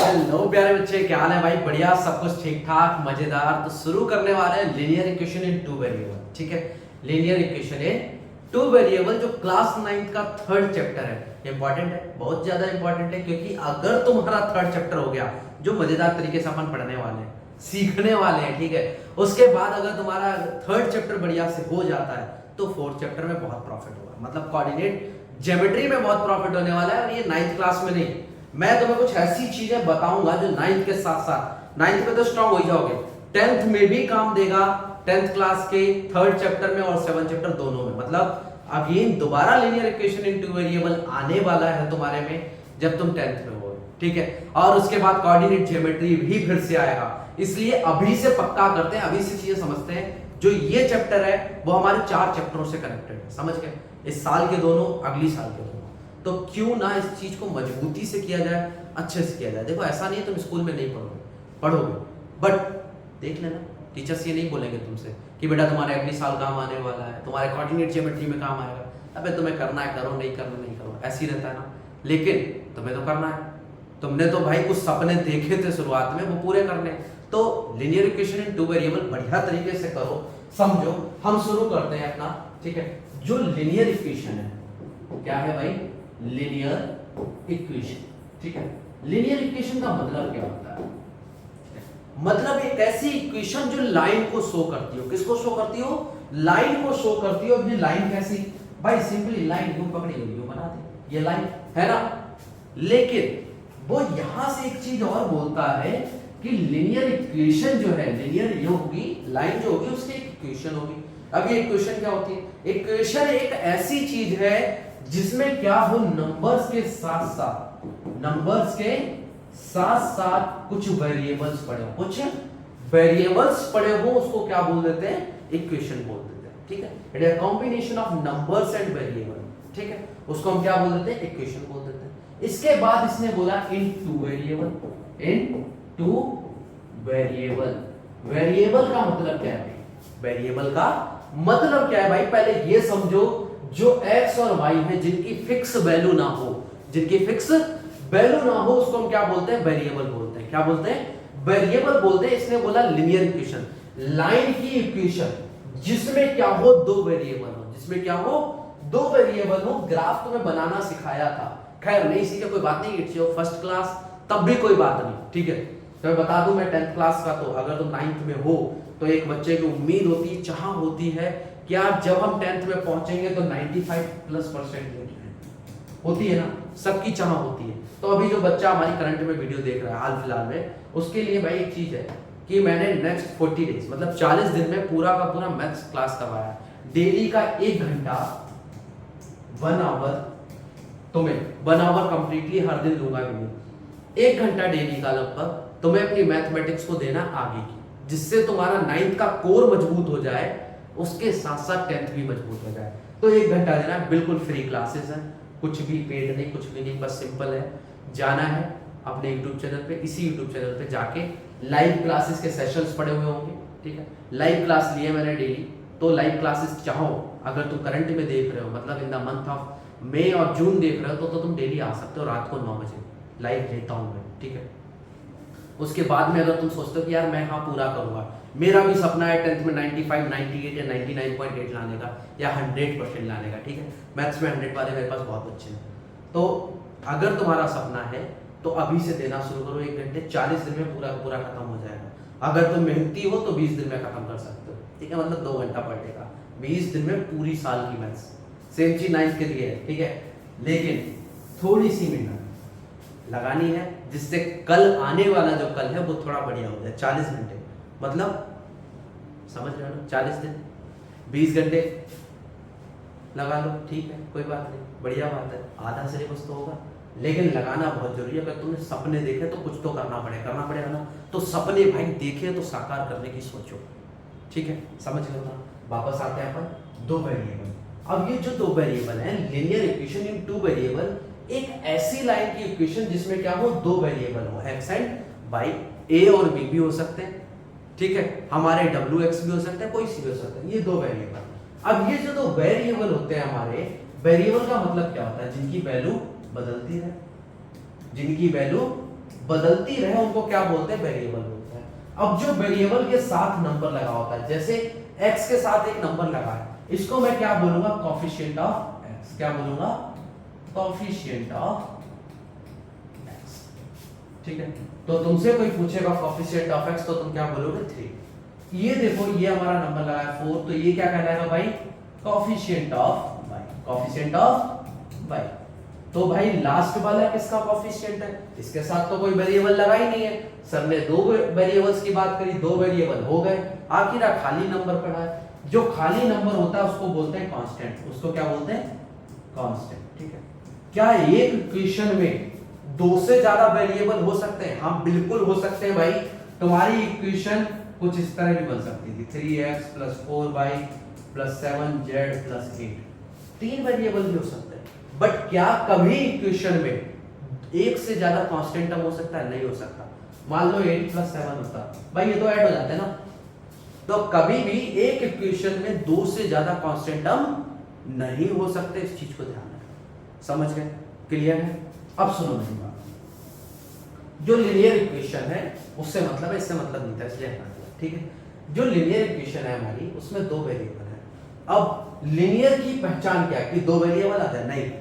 Hello प्यारे बच्चे, क्या हाल है भाई? बढ़िया, सब कुछ ठीक ठाक, मजेदार। तो शुरू करने वाले हैं linear equation in two variable. ठीक है, linear equation in two variable जो क्लास 9 का थर्ड चैप्टर है। इंपॉर्टेंट है, बहुत ज्यादा इंपॉर्टेंट है, क्योंकि अगर तुम्हारा थर्ड चैप्टर हो गया, जो मजेदार तरीके से अपन पढ़ने वाले हैं, सीखने वाले हैं, ठीक है, उसके बाद अगर तुम्हारा थर्ड चैप्टर बढ़िया से हो जाता है तो फोर्थ चैप्टर में बहुत प्रॉफिट होगा। मतलब कोऑर्डिनेट ज्योमेट्री में बहुत प्रॉफिट होने वाला है। और ये 9th क्लास में नहीं, मैं तुम्हें कुछ ऐसी चीजें बताऊंगा जो 9th के साथ साथ 9th में तो स्ट्रांग हो ही जाओगे, 10th में भी काम देगा, 10th क्लास के थर्ड चैप्टर में और 7th चैप्टर दोनों में। मतलब अगेन दोबारा linear equation in two variable आने वाला है तुम्हारे में जब तुम 10th में हो, ठीक है। और उसके बाद कोऑर्डिनेट ज्योमेट्री भी फिर से आएगा। इसलिए अभी से पक्का करते हैं, अभी से चीजें समझते हैं। जो ये चैप्टर है वो हमारे 4 चैप्टरों से कनेक्टेड है, समझ गए? इस साल के दोनों, अगली साल के दोनों। तो क्यों ना इस चीज को मजबूती से किया जाए, अच्छे से किया जाए। देखो ऐसा नहीं है तुम स्कूल में नहीं पढ़ोगे, बट देख लेना, टीचर्स ये नहीं बोलेंगे तुमसे कि बेटा तुम्हारे अगली साल काम आने वाला है, तुम्हारे कोऑर्डिनेट ज्योमेट्री में काम आएगा। अबे तुम्हें करना है करो, नहीं करना नहीं करो, ऐसे ही रहता है ना। लेकिन तुम्हें तो करना है। तुमने तो भाई कुछ सपने देखे थे शुरुआत में, वो पूरे करने। तो linear equation in two variable बढ़िया तरीके से करो, समझो। हम शुरू करते हैं अपना, ठीक है। जो लीनियर इक्वेशन है, क्या है भाई? लीनियर इक्वेशन, ठीक है। लीनियर इक्वेशन का मतलब क्या होता है? मतलब एक ऐसी इक्वेशन जो लाइन को शो करती हो। किसको शो करती हो? लाइन को शो करती हो। ये लाइन कैसी भाई? सिंपली लाइन यूं पकड़ी हुई, यूं बना दे, ये लाइन है ना। लेकिन वो यहां से एक चीज और बोलता है कि लीनियर इक्वेशन जो है, लीनियर ये होगी, लाइन जो होगी उसकी एक इक्वेशन होगी। अब ये इक्वेशन क्या होती है? इक्वेशन एक ऐसी चीज है जिसमें क्या हो, नंबर्स के साथ साथ कुछ वेरिएबल्स पड़े हो, कुछ वेरिएबल्स पड़े हो, उसको क्या बोल देते हैं? इक्वेशन बोल देते हैं, ठीक है। It is a combination of numbers and variable, ठीक है। उसको हम क्या बोल देते हैं? इक्वेशन बोल देते हैं। इसके बाद इसने बोला इन टू वेरिएबल। वेरिएबल का मतलब क्या है? वेरिएबल का मतलब क्या है भाई? पहले ये समझो, जो x और y है जिनकी फिक्स वैल्यू ना हो, उसको हम क्या बोलते हैं? वेरिएबल बोलते हैं। क्या बोलते हैं? वेरिएबल बोलते हैं। इसने बोला लीनियर इक्वेशन, लाइन की इक्वेशन जिसमें क्या हो, दो वेरिएबल हो। ग्राफ तुम्हें बनाना सिखाया था, खैर नहीं सीखे कोई बात नहीं, इट्स योर फर्स्ट क्लास, तब भी कोई बात नहीं, ठीक है। तो मैं बता दूं, मैं 10th क्लास का, तो अगर तुम 9th में हो तो एक बच्चे की उम्मीद होती है, चाह होती है कि यार जब हम 10th में पहुंचेंगे तो 95+% होती है ना, सबकी चाह होती है। तो अभी जो बच्चा हमारी करंट में वीडियो देख रहा है हाल फिलहाल में, उसके लिए भाई एक चीज है कि मैंने नेक्स्ट 40 डेज मतलब 40 दिन में पूरा का पूरा मैथ्स क्लास करवाया। डेली का 1 घंटा, 1 आवर, तुम्हें 1 आवर कंप्लीटली हर दिन दूंगा भी नहीं, 1 घंटा डेली का लगभग तुम्हें अपनी मैथमेटिक्स को देना आगे की, जिससे तुम्हारा 9th का कोर मजबूत हो जाए, उसके साथ साथ 10th भी मजबूत हो जाए। तो 1 घंटा देना, बिल्कुल फ्री क्लासेस हैं, कुछ भी पेड नहीं, कुछ भी नहीं, बस सिंपल है। जाना है अपने यूट्यूब चैनल पे, इसी यूट्यूब चैनल पे जाके लाइव क्लासेस के सेशंस पड़े हुए होंगे, ठीक है। लाइव क्लास लिए मैंने डेली, तो लाइव क्लासेस चाहो, अगर तुम करंट में देख रहे हो, मतलब in the month of May और जून देख रहे हो, तो तुम डेली आ सकते हो। रात को 9 बजे लाइव लेता हूँ मैं, ठीक है। उसके बाद में अगर तुम सोचते हो कि यार मैं हाँ पूरा करूंगा, मेरा भी सपना है 10th में 95, 98 या 99.8 लाने का, या 100% लाने का, ठीक है। मैथ्स में 100 वाले मेरे पास बहुत अच्छे हैं। तो अगर तुम्हारा सपना है तो अभी से देना शुरू करो। 1 घंटे 40 दिन में पूरा खत्म हो जाएगा। अगर तुम मेहनती हो तो 20 दिन में खत्म कर सकते हो, ठीक है। मतलब 2 घंटा पर डे का, 20 दिन में पूरी साल की मैथ्स। सेम चीज 9th के लिए है, ठीक है। लेकिन थोड़ी सी मेहनत लगानी है, जिससे कल आने वाला जो कल है वो थोड़ा बढ़िया हो जाए। 40 घंटे मतलब समझ रहे हो ना, 40 दिन 20 घंटे लगा लो, ठीक है, कोई बात नहीं, बढ़िया बात है। आधा सिलेबस तो होगा, लेकिन लगाना बहुत जरूरी है। अगर तुमने सपने देखे तो कुछ तो करना पड़ेगा ना। तो सपने भाई देखे तो साकार करने की सोचो, ठीक है, समझ लो ना। वापस आते हैं अपन 2 वेरिएबल। अब ये जो 2 वेरिएबल है, linear equation in two variable, एक ऐसी लाइन की इक्वेशन जिसमें क्या हो, 2 वेरिएबल हो, एक्स एंड वाई, ए और बी भी हो सकते हैं, ठीक है। हमारे डब्ल्यू एक्स भी हो सकते हैं, कोई सी भी हो सकता है, ये 2 वेरिएबल। अब ये जो 2 वेरिएबल होते हैं हमारे, वेरिएबल का मतलब क्या होता है? जिनकी वैल्यू बदलती है, बदलती रहे उनको क्या बोलते हैं, वेरिएबल बोलते हैं। अब जो वेरिएबल के साथ नंबर लगा होता है, जैसे x के साथ एक नंबर लगा है, इसको मैं क्या बोलूंगा, कोएफिशिएंट ऑफ x। क्या बोलूंगा, कोएफिशिएंट ऑफ x। ठीक है, तो तुमसे कोई पूछेगा कोएफिशिएंट ऑफ x तो तुम क्या बोलोगे, 3। ये देखो ये हमारा नंबर लगा है 4, तो ये क्या कहलाएगा भाई, coefficient of y। Coefficient of y। तो भाई लास्ट वाला किसका कोएफिशिएंट है, इसके साथ तो कोई वेरिएबल लगा ही नहीं है। सर ने दो वेरिएबल्स की बात करी, दो वेरिएबल हो गए, आखिर खाली नंबर पड़ा है। जो खाली नंबर होता है उसको बोलते हैं कांस्टेंट। उसको क्या बोलते हैं, कांस्टेंट। ठीक है, क्या एक इक्वेशन में दो से ज्यादा वेरिएबल हो सकते हैं? हाँ बिल्कुल हो सकते हैं भाई। तुम्हारी इक्वेशन कुछ इस तरह भी बन सकती थी, 3x + 4y + 7z + 8। 3 वेरिएबल भी हो सकते हैं, बट क्या कभी इक्वेशन में एक से ज्यादा कांस्टेंट टर्म हो सकता है? नहीं हो सकता। मान लो 8 + 7 होता भाई, ये तो ऐड हो जाते हैं ना। तो कभी भी एक इक्वेशन में दो से ज्यादा कांस्टेंट टर्म नहीं हो सकते, इस चीज को ध्यान रखना। समझ गए, क्लियर है? अब सुनो मेरी बात, जो लीनियर इक्वेशन है उससे मतलब है, इससे मतलब नहीं था इसलिए हटा दिया। ठीक है, जो लीनियर इक्वेशन है हमारी, उसमें दो वेरिएबल है। अब लीनियर की पहचान क्या है कि दो वेरिएबल आते हैं? नहीं,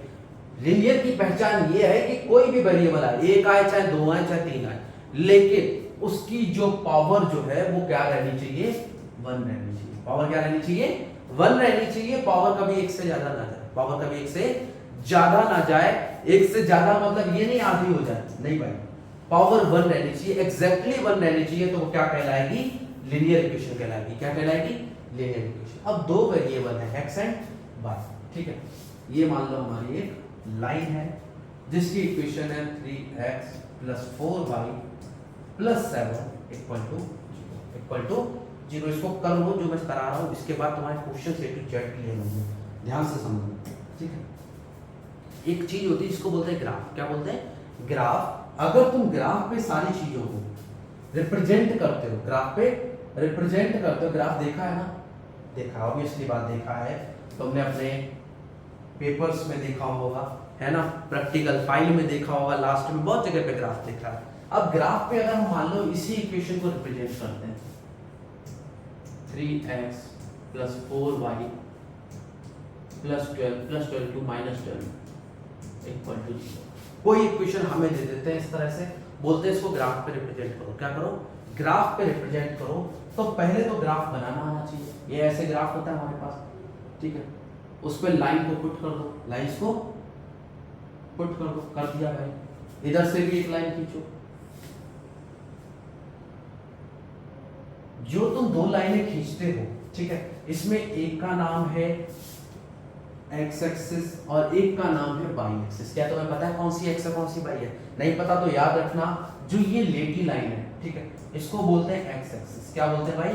लीनियर की पहचान ये है कि कोई भी वेरिएबल आए, एक आए चाहे दो आए चाहे तीन आए, लेकिन उसकी जो पावर जो है वो क्या रहनी चाहिए, 1 रहनी चाहिए। पावर क्या रहनी चाहिए, 1 रहनी चाहिए। पावर कभी एक से ज्यादा ना जाए, पावर कभी एक से ज्यादा ना जाए। एक से ज्यादा मतलब ये नहीं आधी हो जाए, नहीं भाई, पावर 1 रहनी चाहिए, एग्जैक्टली 1 रहनी चाहिए। तो वो क्या कहलाएगी, लीनियर इक्वेशन कहलाएगी। क्या कहलाएगी, लीनियर इक्वेशन। अब दो वेरिएबल है x एंड y। ठीक है, ये मान लो हमारी एक लाइन है जिसकी इक्वेशन है 3x + 4y + 7 = 0। इसको कर लो जो मैं करा रहा हूं, इसके बाद तुम्हारे क्वेश्चन से टू जेड क्लियर होंगे। ध्यान से समझो। ठीक है, एक चीज होती है जिसको बोलते हैं ग्राफ। क्या बोलते हैं, ग्राफ। अगर तुम ग्राफ पे सारी चीजों को रिप्रेजेंट करते हो, ग्राफ पे रिप्रेजेंट करते हो, ग्राफ देखा है ना, देखा, ऑब्वियसली बात देखा है, तुमने अपने पेपर्स में देखा होगा, है ना, प्रैक्टिकल फाइल में देखा होगा, लास्ट में बहुत जगह पे ग्राफ देखा है। अब ग्राफ पे अगर हम मान लो इसी इक्वेशन को रिप्रेजेंट करते हैं, 3x + 4y + 12 to -12 = 0। कोई इक्वेशन हमें दे देते हैं इस तरह से, बोलते हैं इसको ग्राफ पे रिप्रेजेंट करो। क्या करो, ग्राफ पे रिप्रेजेंट करो। तो पहले तो ग्राफ बनाना आना चाहिए। ये ऐसे ग्राफ होता है हमारे पास, ठीक है, उस पर लाइन को पुट कर दो, लाइंस को पुट कर दो, कर दिया भाई। इधर से भी एक लाइन खींचो। जो तुम दो लाइनें खींचते हो, ठीक है, इसमें एक का नाम है एक्स एक्सिस और एक का नाम है वाई एक्सिस। क्या तुम्हें पता है कौन सी एक्स है कौन सी वाई है? नहीं पता तो याद रखना, जो ये लेटी लाइन है, ठीक है, इसको बोलते हैं एक्स एक्सिस। क्या बोलते हैं भाई,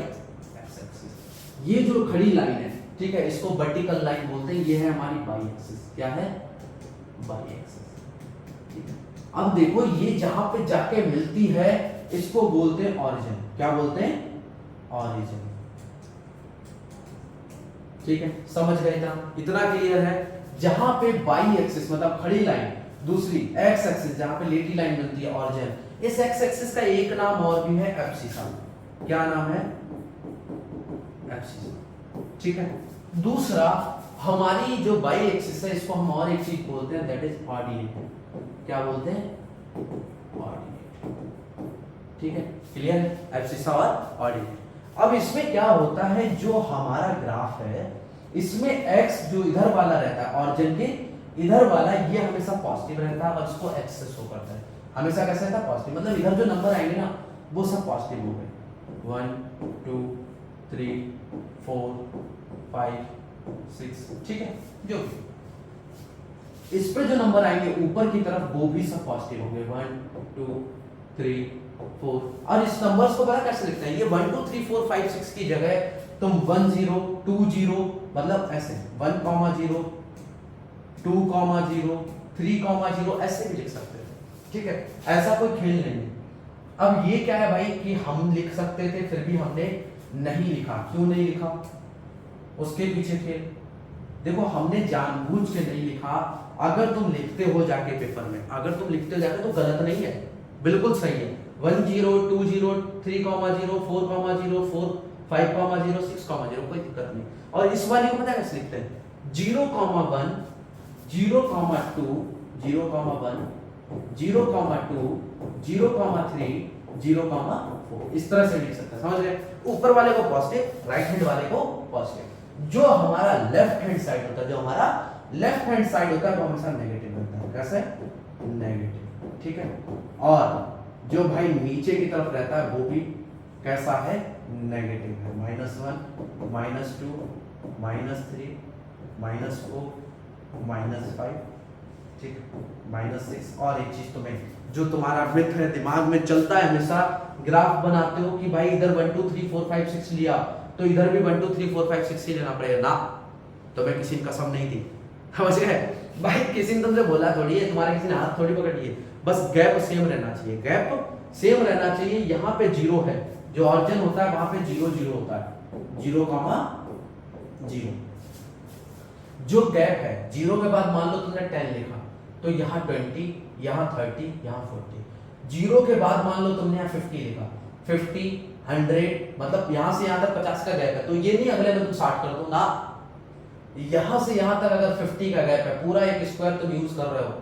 एक्स एक्सिस। ये जो खड़ी लाइन है, ठीक है, इसको वर्टिकल लाइन बोलते हैं। ये है हमारी वाई एक्सिस। क्या है, वाई एक्सिस। ठीक है, अब देखो ये जहां पे जाके मिलती है इसको बोलते हैं ऑरिजिन। क्या बोलते हैं, ऑरिजिन। ठीक है, समझ गए? इतना क्लियर है। जहां पे वाई एक्सिस मतलब खड़ी लाइन, दूसरी एक्स एक्सिस जहां पे लेटी लाइन मिलती है, ऑरिजिन। इस एक्स एक्सिस का एक नाम और भी है, एब्सिसा। क्या नाम है, एब्सिसा। ठीक है, दूसरा हमारी जो वाई एक्सिस है इसको हम और एक चीज बोलते हैं, दैट इज ऑर्डिनेट। क्या बोलते हैं, ऑर्डिनेट। ठीक है, क्लियर है, एब्सिसा और ऑर्डिनेट। अब इसमें क्या होता है, जो हमारा ग्राफ है इसमें x जो इधर वाला रहता है ऑरिजिन के इधर वाला, ये हमेशा पॉजिटिव रहता है और इसको x से शो करता है। हमेशा कैसे रहता है, पॉजिटिव। मतलब इधर जो नंबर आएंगे ना वो सब पॉजिटिव हो गए। 1 2 3 4 5 6, ठीक है, जो भी इस पे जो नंबर आएंगे ऊपर की तरफ वो भी सब पॉजिटिव होंगे। 1 2 3 4। और इस नंबर्स को पता कैसे लिखते हैं, ये 1 2 3 4 5 6 की जगह तुम 1 0 2 0 मतलब ऐसे 1, 0 2, 0 3, 0 ऐसे भी लिख सकते थे। ठीक है, ऐसा कोई खेल नहीं है। अब ये क्या है भाई कि हम लिख सकते थे फिर भी हमने नहीं लिखा। क्यों नहीं लिखा, उसके पीछे खेल देखो। हमने जानबूझ के नहीं लिखा। अगर तुम लिखते हो जाके पेपर में, अगर तुम लिखते हो जाके तो गलत नहीं है, बिल्कुल सही है। 1 0 2 0 3 0 4 0 4 5 0 6 0 कोई दिक्कत नहीं। और इस वाले को पता है कैसे लिखते हैं? 0 1 0 2 0 1 0 2 0 3 0 4 इस तरह से लिख सकते हैं, समझ गए? ऊपर वाले को पॉजिटिव, राइट हैंड वाले को पॉजिटिव। जो हमारा लेफ्ट हैंड साइड होता है, जो हमारा लेफ्ट हैंड साइड होता है वो हमेशा नेगेटिव होता है। कैसे? नेगेटिव, ठीक है। और जो भाई नीचे की तरफ रहता है वो भी कैसा है? नेगेटिव है। -1 -2 -3 -4 -5, ठीक, -6। और एक चीज तुम्हें जो तुम्हारा मित्र है दिमाग में चलता है हमेशा, ग्राफ बनाते हो कि भाई इधर 1 2 3 4 5 6 लिया तो इधर भी 1 2 3 4 5 6 ही लेना पड़ेगा ना। तो मैं किसी की कसम नहीं थी, समझ गए भाई? किसी ने तुमसे बोला थोड़ी है, तुम्हारे किसी ने हाथ थोड़ी पकड़ लिए। बस गैप सेम रहना चाहिए, गैप सेम रहना चाहिए। यहाँ पे 0 है, जो ऑरिजिन होता है वहां पे 0 0 होता है, 0 0। जो गैप है 0 के बाद मान लो तुमने 10 लिखा तो यहाँ 20, यहाँ 30, यहाँ 40। 0 के बाद मान लो तुमने यहाँ 50 लिखा, 50 100, मतलब यहाँ से यहाँ तक 50 का गैप है। तो ये नहीं अगले में तुम 60 कर दो ना, यहाँ से यहाँ तक अगर 50 का गैप है, पूरा एक स्क्वायर तुम यूज कर रहे हो,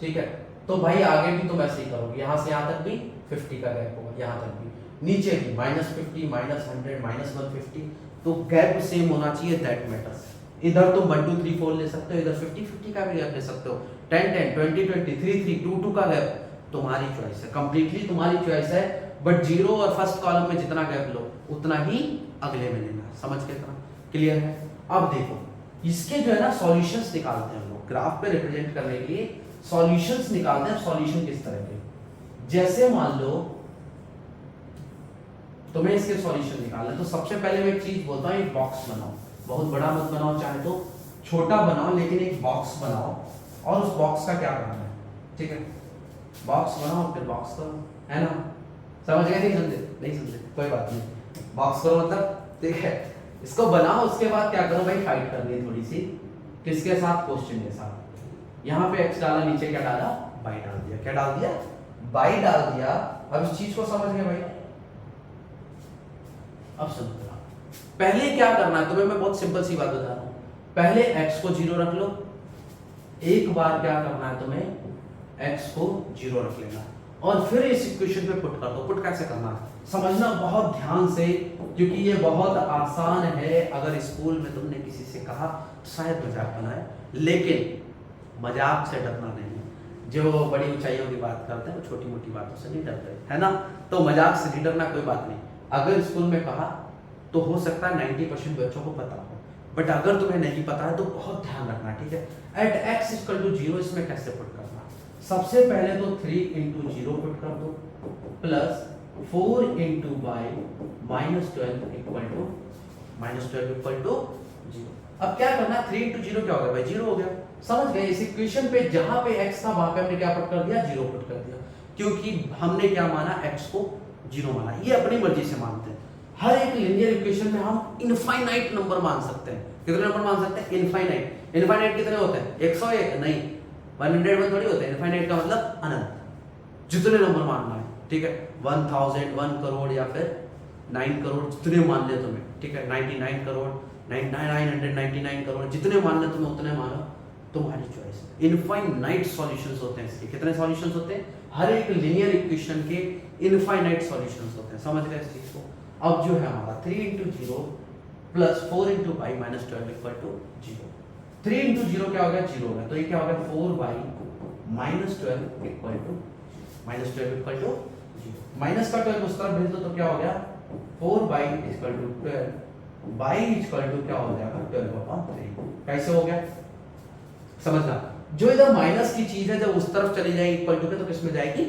ठीक है, तो भाई आगे भी तुम ऐसे ही करोगे। यहाँ से यहाँ तक भी 50 का गैप होगा, यहाँ तक भी, नीचे भी -50 -100 -150। तो गैप सेम होना चाहिए, दैट मैटर्स। इधर तुम 1 2 3 4 ले सकते हो, इधर 50 50 का भी गैप ले सकते हो, 10 10 20 20 3 3 2 2 का गैप तुम्हारी चॉइस है, कंप्लीटली तुम्हारी चॉइस है। बट 0 और फर्स्ट कॉलम में जितना गैप लो उतना ही अगले में लेना, समझ के इतना क्लियर है? अब देखो इसके जो है ना सॉल्यूशंस निकालते हैं हम लोग, ग्राफ पे रिप्रेजेंट करने के लिए सॉल्यूशंस निकालते हैं। सॉल्यूशन किस तरह के? जैसे मान लो तुम्हें इसके सॉल्यूशन निकालना है, तो सबसे पहले मैं एक चीज बोलता हूँ, एक बॉक्स बनाओ। बहुत बड़ा मत बनाओ, चाहे तो छोटा बनाओ, लेकिन एक बॉक्स बनाओ। और उस बॉक्स का क्या करना है, ठीक है? बॉक्स बनाओ, फिर बॉक्स करो, है ना? समझ गए? नहीं समझे? नहीं समझे कोई बात नहीं, बॉक्स करो मतलब, ठीक है? इसको बनाओ, उसके बाद क्या करो भाई, फाइट करनी है थोड़ी सी। किसके साथ? क्वेश्चन के साथ। यहाँ पे x डाला, नीचे क्या डाला? y डाल दिया। क्या डाल दिया? y डाल दिया। अब इस चीज को समझ गए भाई? अब समझ रहा, पहले क्या करना है तुम्हें, मैं बहुत सिंपल सी बात बता रहा हूं। पहले x को 0 रख लो, एक बार क्या करना है तुम्हें, x को 0 रख लेना, और फिर इस इक्वेशन पे पुट कर दो। पुट कैसे करना है समझना बहुत ध्यान से, क्योंकि ये बहुत आसान है। अगर स्कूल में तुमने किसी से कहा तो शायद मजाक बनाए, लेकिन मजाक से डरना नहीं। जो बड़ी ऊंचाइयों की बात करते हैं वो छोटी मोटी बातों से नहीं डरते, है ना? तो मजाक से नहीं डरना, कोई बात नहीं। अगर स्कूल में कहा तो हो सकता है 90% बच्चों को पता हो, बट अगर तुम्हें नहीं पता है तो बहुत ध्यान रखना, ठीक है? एट x = 0 इसमें कैसे पुट करना? सबसे पहले तो 3 × 0 पुट कर दो, प्लस 4 × y -12 = 0। अब क्या करना? 3 × 0 क्या हो गया भाई? 0 हो गया। समझ गए? इस इक्वेशन पे जहां पे x था वहां पे हमने क्या पुट कर दिया? 0 पुट कर दिया, क्योंकि हमने क्या माना? x को 0 माना। ये अपनी मर्जी से मानते हैं। हर एक लीनियर इक्वेशन में हम इनफाइनाइट नंबर मान सकते हैं। कितने नंबर मान सकते हैं? इनफाइनाइट। इनफाइनाइट कितने होते हैं? 101 नहीं, 101 थोड़ी होते हैं। इनफाइनाइट का मतलब अनंत, जितने नंबर मानना है, ठीक है? 1000, 1 करोड़, या फिर 9 करोड़, जितने मान ले तुम्हें, ठीक है? 99 करोड़, 999 करोड़, जितने मानने तुम्हें उतने मानो, तुम्हारी चॉइस। इनफाइनाइट सॉल्यूशंस होते हैं इसके। कितने सॉल्यूशंस होते हैं? हर एक लीनियर इक्वेशन के इनफाइनाइट सॉल्यूशंस होते हैं। समझ गए इस चीज को? अब जो है हमारा 3 × 0 प्लस 4 × y -12 = 0। 3 × 0 क्या हो गया? 0 हो गया। तो ये क्या हो गया? 4y -12 = 0। माइनस का 12 उस तरफ भेज दो तो क्या हो गया? 4y = 12, y = क्या हो जाएगा? 12/3। कैसे हो गया? समझना, जो इधर माइनस की चीज है जब उस तरफ चली जाएगी इक्वल टू के, तो किस में जाएगी?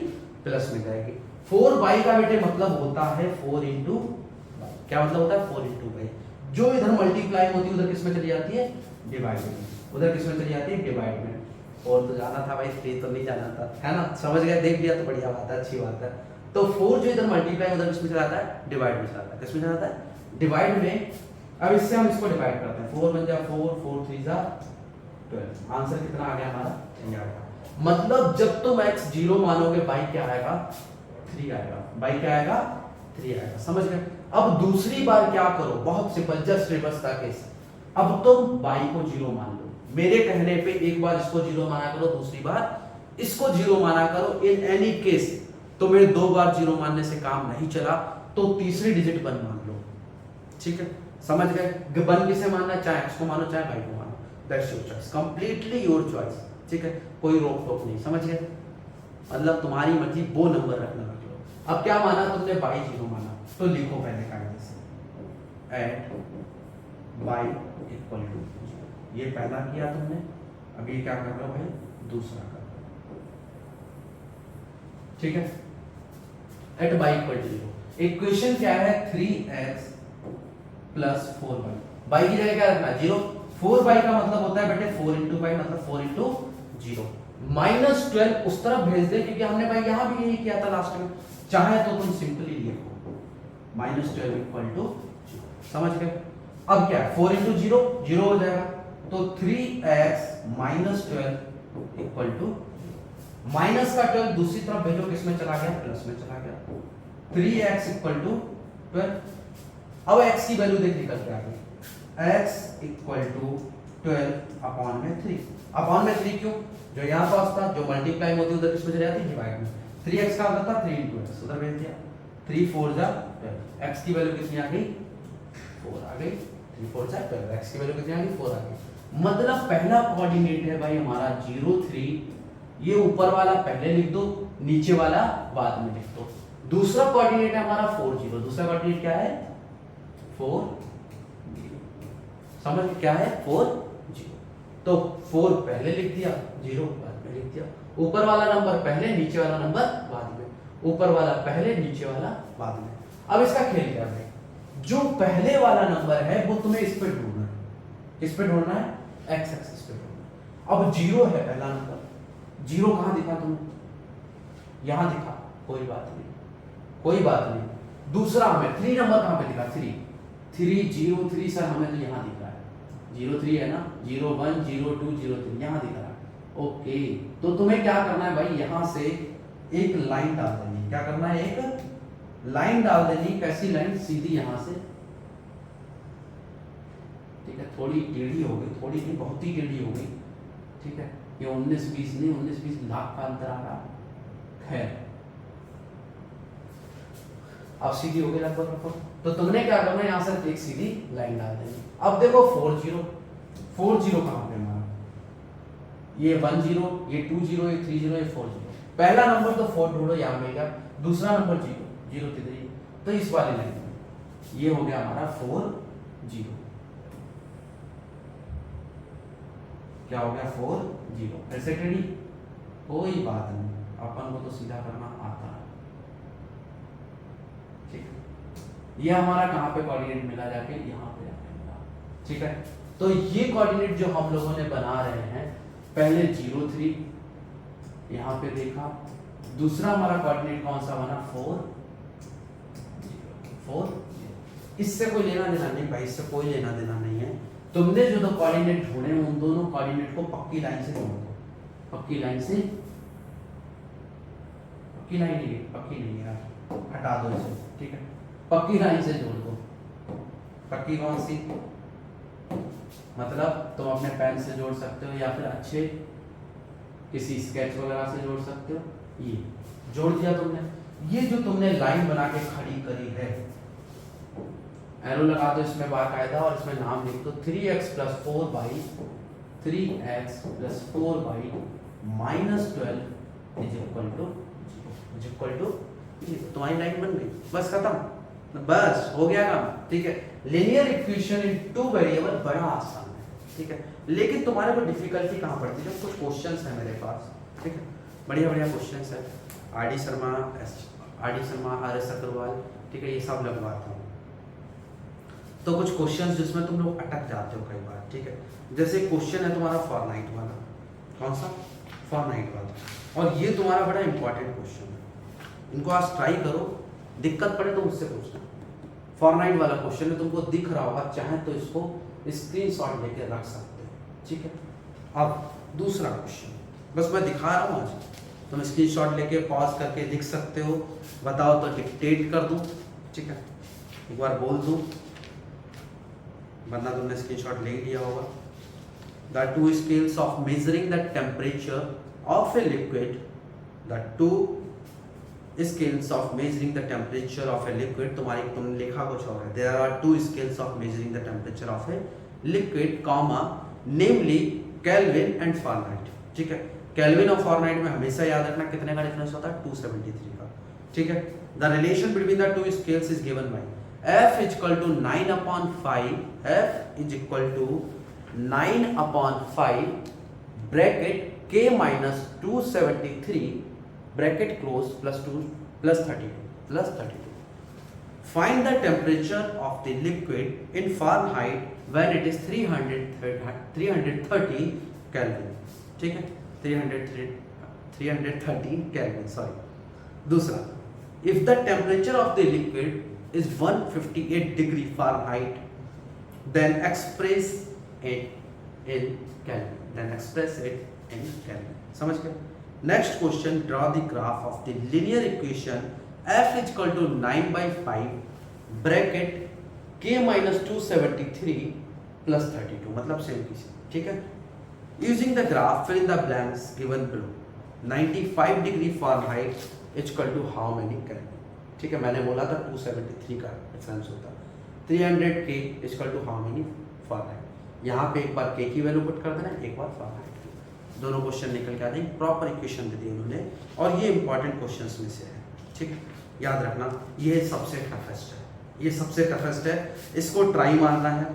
प्लस में जाएगी। 4y का बेटे मतलब होता है 4 × y। क्या मतलब होता है? 4 × y। जो इधर मल्टीप्लाई होती है उधर किस में चली जाती है? डिवाइड में। उधर किस में चली जाती है? डिवाइड में। और तो जाना था भाई, 3 तो नहीं जाना था, है ना? समझ गए? देख लिया तो बढ़िया बात है, अच्छी बात है। तो 4 जो इधर मल्टीप्लाई उधर किस में चला जाता है? डिवाइड में चला जाता है। किस में चला जाता है? डिवाइड में। अब इससे हम इसको डिवाइड करते हैं। 4 बन जाए 4, 4 3 जा 12। आंसर कितना आ गया हमारा? 3 आ गया। मतलब जब तुम x 0 मानोगे y क्या आएगा? 3 आएगा, बाई क्या आएगा 3 आएगा, समझ गए। अब दूसरी बार क्या करो, बहुत सिंपल, जस्ट रिवर्स का केस। अब तुम बाई को 0 मान लो, मेरे कहने पे एक बार इसको 0 माना करो, दूसरी बार इसको 0 माना करो। इन एनी केस तुम्हें 2 बार 0 मानने से काम नहीं चला तो तीसरी डिजिट 1 मान लो, ठीक है, समझ गए। 1 किसे मानना है, चाहे x को मानो चाहे y को मानो, that's your choice, completely your choice, ठीक है, कोई रोक टोक नहीं, समझ गए। मतलब तुम्हारी मर्जी, वो नंबर रखना रख लो। अब क्या माना तुमने, बाई 0 माना, तो लिखो पहले कायदे से एट बाई इक्वल टू, ये पहला किया तुमने, अब ये क्या कर रहे हो भाई, दूसरा कर रहे हो, ठीक है। At y equal to 0, equation क्या है 3x प्लस 4y, बाई की जगह क्या रखना है 0, 4y का मतलब होता है बेटे 4 इंटू बाई, मतलब 4 इंटू 0, -12 उस तरफ भेज दे, क्योंकि हमने भाई यहां भी यही किया था लास्ट में। चाहे तो तुम सिंपली लिखो -12 इक्वल टू 0, समझ गए। अब क्या है 4 इंटू 0 0 हो जाएगा, तो 3x -12 इक्वल टू, माइनस का 12 दूसरी तरफ भेजो, किसमें चला गया, प्लस में चला गया, 3x इक्वल टू 12। अब x की वैल्यू देख निकल के आ गई, x इक्वल टू 12 अपॉन में 3, अपॉन में 3 क्यों, जो यहाँ पास था, जो मल्टीप्लाई होती है उधर किसमें चले जाती है, डिवाइड में। 3x का होता था 3 इंटू x, उधर भेज दिया, 3 4 जा 12, x की वैल्यू कितनी आ गई 4 आ गई, 3 4 जा 12, x की वैल्यू कितनी आ गई 4 आ गई। मतलब पहला कोऑर्डिनेट है भाई हमारा 0 3, ये ऊपर वाला पहले लिख दो, नीचे वाला बाद में लिख दो। दूसरा कोऑर्डिनेट है हमारा 4 0, दूसरा कोऑर्डिनेट क्या है 4 0, समझ क्या है 4 0, तो 4 पहले लिख दिया, 0 बाद में लिख दिया, ऊपर वाला नंबर पहले, नीचे वाला नंबर बाद में, ऊपर वाला पहले, नीचे वाला बाद में। अब इसका खेल क्या है, जो पहले वाला नंबर है वो तुम्हें इस पे ढूंढना है, किस पे ढूंढना है, x एक्सिस पे ढूंढना है। अब 0 है पहला नंबर, 0 कहां दिखा तुम्हें, यहां दिखा, कोई बात नहीं, कोई बात नहीं। दूसरा हमें 3 नंबर कहां पे दिखा, 3 3 0 3, सर हमें तो यहां दिख रहा है 0 3 है ना, 0 1 0 2 0 3 यहां दिख रहा है, ओके। तो तुम्हें क्या करना है भाई, यहां से एक लाइन डाल देनी, क्या करना है, एक लाइन डाल देनी, कैसी लाइन, सीधी यहां से, ठीक है, थोड़ी टेढ़ी हो गई, थोड़ी नहीं बहुत ही टेढ़ी हो गई, ठीक है, ये 19 20 नहीं, 19 20 लाख का अंतर आ रहा, खैर अब सीधी हो गई लगभग। तो तुमने क्या करना है, यहां से एक सीधी लाइन डाल देनी। अब देखो 4 0 कहां पे हमारा, ये 1 0, ये 2 0, ये 3 0, ये 4 0, पहला नंबर तो 4 ढूंढो, यहां मिल गया, दूसरा नंबर 0 0 3, तो इस वाली लाइन में ये हो गया हमारा 4 0, क्या हो गया 4 0, ऐसे टेढ़ी कोई बात नहीं, अपन को तो सीधा करना आता है, ठीक है। ये हमारा कहां पे कोऑर्डिनेट मिला, जाके यहां पे जाके मिला, ठीक है। तो ये कोऑर्डिनेट जो हम लोगों ने बना रहे हैं, पहले 0 3 यहां पे देखा, दूसरा हमारा कोऑर्डिनेट कौन सा बना 4 0, इससे कोई लेना देना नहीं भाई, इससे कोई लेना देना नहीं है। तुमने जो दो कोऑर्डिनेट ढूंढे उन दोनों कोऑर्डिनेट को पक्की लाइन से जोड़ दो, पक्की लाइन से, पक्की लाइन नहीं, पक्की नहीं यार, हटा दो इसे, ठीक है, पक्की लाइन से जोड़ दो। पक्की कौन सी, मतलब तुम अपने पेन से जोड़ सकते हो या फिर अच्छे किसी स्केच वगैरह से जोड़ सकते हो, ये जोड़ दिया तुमने। ये जो तुमने लाइन बना के खड़ी करी है, एरो लगा दो इसमें बाकायदा और इसमें नाम लिख दो 3x plus 4 by 3x plus 4 by -12 is equal to, तुम्हारी लाइन बन गई, बस खत्म, बस हो गया काम, ठीक है। लीनियर इक्वेशन इन 2 वेरिएबल बड़ा आसान है, ठीक है, लेकिन तुम्हारे को डिफिकल्टी कहाँ पड़ती है, कुछ क्वेश्चंस है मेरे पास, ठीक है, बढ़िया बढ़िया क्वेश्चंस है, R D Sharma R S Agarwal, ठीक है, ये सब लगवाता हूँ। तो कुछ क्वेश्चंस जिसमें तुम लोग अटक जाते हो कई बार, ठीक है, जैसे क्वेश्चन है तुम्हारा फॉरनाइट वाला, कौन सा, फॉरनाइट वाला, और ये तुम्हारा बड़ा इंपॉर्टेंट क्वेश्चन है, इनको आज ट्राई करो, दिक्कत पड़े तो मुझसे पूछना। फॉरनाइट वाला क्वेश्चन है, तुमको दिख रहा होगा, चाहे तो इसको स्क्रीनशॉट लेके रख सकते हो, ठीक है। अब दूसरा क्वेश्चन, बस मैं दिखा रहा हूँ आज, तुम स्क्रीनशॉट लेके पॉज करके लिख सकते हो, बताओ तो डिक्टेट कर दूं, ठीक है, एक बार बोल दूं, वरना तुमने स्क्रीनशॉट ले लिया होगा। The two scales of measuring the temperature of a liquid, the two scales of measuring the temperature of a liquid, तुमने लिखा कुछ और है, there are two scales of measuring the temperature of a liquid comma namely Kelvin and Fahrenheit, ठीक है। Kelvin और Fahrenheit में हमेशा याद रखना कितने का डिफरेंस होता है, 273 का, ठीक है। The relation between the two scales is given by F is equal to 9/5, F is equal to 9/5 bracket K minus 273 bracket close plus 2 plus 32. Find the temperature of the liquid in Fahrenheit when it is 330 Kelvin, ठीक है, 330 Kelvin, sorry। दूसरा, if the temperature of the liquid is 158 degree Fahrenheit, then express it in Kelvin, समझ गए। Next question, draw the graph of the linear equation F is equal to 9/5 bracket K minus 273 plus 32, मतलब same की same, ठीक है। Using the graph, fill in the blanks given below। 95 degree Fahrenheit is equal to how many Kelvin, ठीक है। मैंने बोला था 273 का डिफरेंस होता है। 300 K is equal to how many Fahrenheit, यहाँ पे एक बार K की वैल्यू पुट कर देना, एक बार Fahrenheit की, दोनों क्वेश्चन निकल के आ जाएंगे, प्रॉपर इक्वेशन दे दी उन्होंने, और ये इंपॉर्टेंट क्वेश्चंस में से है, ठीक है। याद रखना ये सबसे टफेस्ट है, ये सबसे टफेस्ट है, इसको ट्राई मारना है,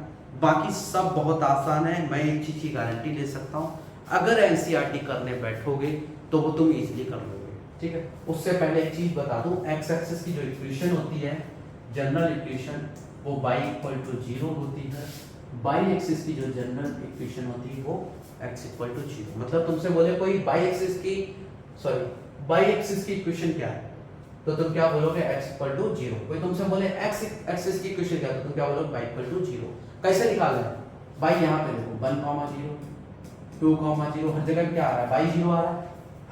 बाकी सब बहुत आसान है। मैं एक चीज़ की गारंटी ले सकता हूँ, अगर एनसीईआरटी करने बैठोगे तो वो तुम इजीली कर लोगे, ठीक है। उससे पहले एक चीज़ बता दूँ, एक्स एक्सिस की जो इक्वेशन होती है, जनरल इक्वेशन, वो y इक्वल टू 0 होती है, बाई एक्सिस की जो जनरल इक्वेशन होती है वो x इक्वल टू 0, मतलब तुमसे बोले कोई बाई एक्सिस की इक्वेशन क्या है, तो तुम क्या बोलोगे x इक्वल टू 0। कोई तुमसे बोले x एक्सिस की इक्वेशन क्या है, तो तुम क्या बोलोगे y इक्वल टू 0। कैसे निकालना है, y यहाँ पे देखो 1, 0, 2, 0, हर जगह क्या आ रहा है, y 0 आ रहा है,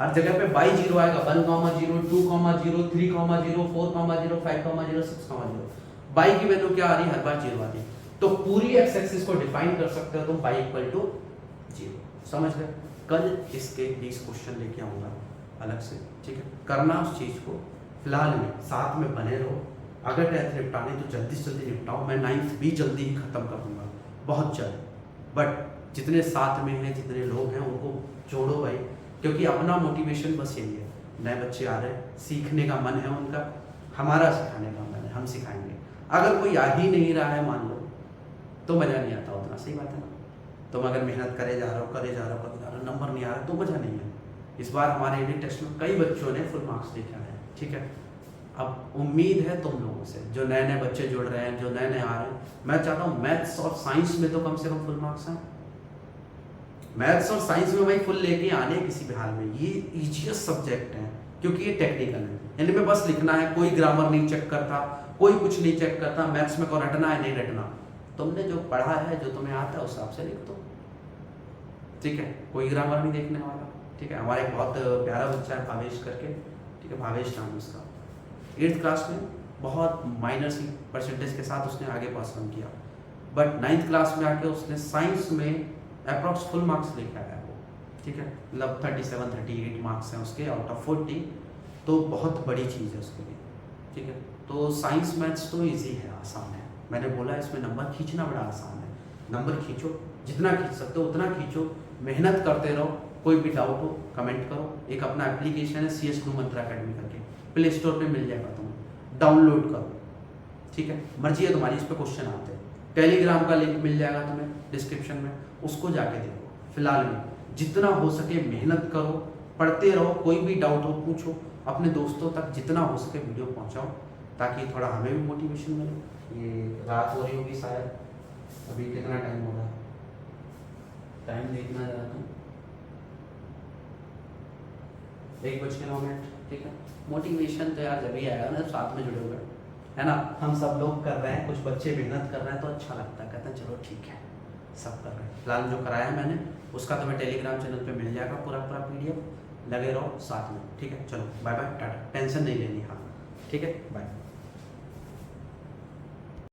हर जगह पे y 0 आएगा, 1, 0, 2, 0, 3, 0, 4, 0, 5, 0, 6, 0, y की वैल्यू क्या आ रही है, हर बार 0 आ रही है, तो पूरी x एक्सिस को डिफाइन कर सकते हो तुम y इक्वल टू 0, समझ गए। कल इसके 20 क्वेश्चन लेके आऊंगा अलग से, ठीक है, करना उस चीज को, फिलहाल में साथ में बने रहो, अगर 10th निपटाने तो जल्दी से जल्दी निपटाओ, मैं 9th भी जल्दी ही खत्म कर दूंगा, बहुत जल्द, बट जितने साथ में हैं, जितने लोग हैं उनको जोड़ो भाई, क्योंकि अपना मोटिवेशन बस यही है, नए बच्चे आ रहे हैं, सीखने का मन है उनका, हमारा सिखाने का मन है, हम सिखाएंगे। अगर कोई आ ही नहीं रहा है मान लो, तो मज़ा नहीं आता उतना, सही बात है ना। तुम अगर मेहनत करे जा रहे हो, नंबर नहीं आ रहा तो मज़ा नहीं है। इस बार हमारे यूनिट टेस्ट में कई बच्चों ने फुल मार्क्स लेके आए हैं, ठीक है। अब उम्मीद है तुम लोगों से, जो नए नए बच्चे जुड़ रहे हैं, जो नए नए आ रहे हैं, मैं चाहता हूँ मैथ्स और साइंस में तो कम से कम फुल मार्क्स हैं। मैथ्स और साइंस में भाई फुल लेके आने किसी भी हाल में, ये ईजीएस्ट सब्जेक्ट हैं, क्योंकि ये टेक्निकल है, इनमें बस लिखना है, कोई ग्रामर नहीं चेक करता, कोई कुछ नहीं चेक करता, मैथ्स में को रटना है नहीं रटना, तुमने जो पढ़ा है, जो तुम्हें आता है उस हिसाब से लिख दो, ठीक है, कोई ग्रामर नहीं देखने वाला, ठीक है। हमारा एक बहुत प्यारा बच्चा है भावेश करके, ठीक है, भावेश नाम उसका, 8th क्लास में बहुत माइनर सी परसेंटेज के साथ उसने आगे पास ऑन किया, बट 9th क्लास में आके उसने साइंस में अप्रॉक्स फुल मार्क्स लेके आया वो, ठीक है, मतलब 37-38 मार्क्स हैं उसके आउट ऑफ 40, तो बहुत बड़ी चीज़ है उसके लिए, ठीक है। तो साइंस मैथ्स तो ईजी है, आसान है, मैंने बोला इसमें नंबर खींचना बड़ा आसान है, नंबर खींचो, जितना खींच सकते हो उतना खींचो, मेहनत करते रहो, कोई भी डाउट हो कमेंट करो, एक अपना एप्लीकेशन है CS गुरु मंत्रा अकेडमी करके, प्ले स्टोर पे मिल जाएगा, तुम्हें डाउनलोड करो, ठीक है, मर्जी है तुम्हारी, इस पर क्वेश्चन आते हैं, टेलीग्राम का लिंक मिल जाएगा तुम्हें डिस्क्रिप्शन में, उसको जाके देखो। फिलहाल में जितना हो सके मेहनत करो, पढ़ते रहो, कोई भी डाउट हो पूछो, अपने दोस्तों तक जितना हो सके वीडियो पहुंचाओ, ताकि थोड़ा हमें भी मोटिवेशन मिले। ये रात हो रही होगी शायद, अभी कितना टाइम हो रहा है, टाइम देखना जरा तुम, 1:09, ठीक है। मोटिवेशन तो यार जब ही आएगा ना, साथ में जुड़े हुए, है ना, हम सब लोग कर रहे हैं, कुछ बच्चे मेहनत कर रहे हैं तो अच्छा लगता है, कहते हैं चलो ठीक है, सब कर रहे हैं। फिलहाल जो कराया है मैंने उसका तुम्हें टेलीग्राम चैनल पे मिल जाएगा पूरा PDF, लगे रहो साथ में, ठीक है। चलो बाय बाय, टाटा, टेंशन नहीं लेनी, हाँ ठीक है, बाय।